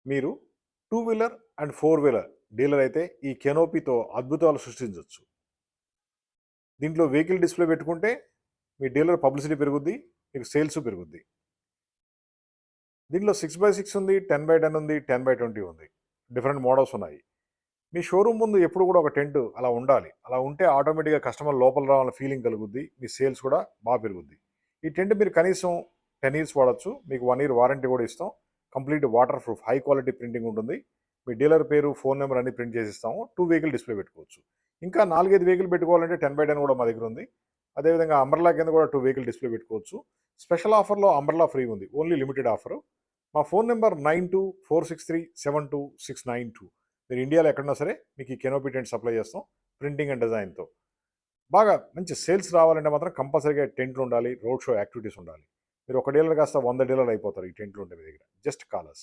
మీరు two wheeler and four wheeler dealer అయితే ఈ కెనోపీతో అద్భుతాలు సృష్టించవచ్చు. దీంట్లో వెహికల్ డిస్ప్లే పెట్టుకుంటే మీ డీలర్ పబ్లిసిటీ పెరుగుద్ది, మీకు సేల్స్ పెరుగుద్ది. దీంట్లో 6x6 ఉంది, 10x10 ఉంది, 10x20 ఉంది. డిఫరెంట్ మోడల్స్ ఉన్నాయి. మీ షోరూమ్ ముందు ఎప్పుడు కూడా ఒక టెంట్ అలా ఉండాలి. అలా ఉంటే ఆటోమేటిక్‌గా కస్టమర్ లోపల రావాలన్న ఫీలింగ్ కలుగుద్ది. మీ సేల్స్ కూడా పెరుగుద్ది. ఈ టెంట్ మీరు కనీసం 10 ఇయర్స్ వాడొచ్చు. మీకు 1 ఇయర్ వారంటీ కూడా ఇస్తాం. Complete water proof high quality printing ఉంటుంది. మీ డీలర్ పేరు, ఫోన్ నెంబర్ అన్ని ప్రింట్ చేసి ఇస్తాము. 2 వెహికల్ డిస్‌ప్లే పెట్టుకోవచ్చు. ఇంకా 4, 5 వెహికల్ పెట్టుకోవాలంటే 10x10 కూడా మా దగ్గర ఉంది. అదేవిధంగా అంబ్రెల్లా కింద కూడా 2 వెహికల్ డిస్‌ప్లే పెట్టుకోవచ్చు. స్పెషల్ ఆఫర్‌లో అంబ్రెల్లా ఫ్రీ ఉంది. Only limited offer. మా ఫోన్ నెంబర్ 9246372692. మీరు ఇండియాలో ఎక్కడున్నా సరే మీకు ఈ కెనోపీ టెంట్ సప్లై చేస్తాం ప్రింటింగ్ అండ్ డిజైన్తో. బాగా మంచి సేల్స్ రావాలంటే మాత్రం కంపల్సరీగా టెంట్లు ఉండాలి, రోడ్ షో యాక్టివిటీస్ ఉండాలి. మీరు ఒక డీలర్ కాస్త 100 డీలర్ అయిపోతారు ఈ టెంట్లు ఉంటే మీ దగ్గర. జస్ట్ కాల్ అస్.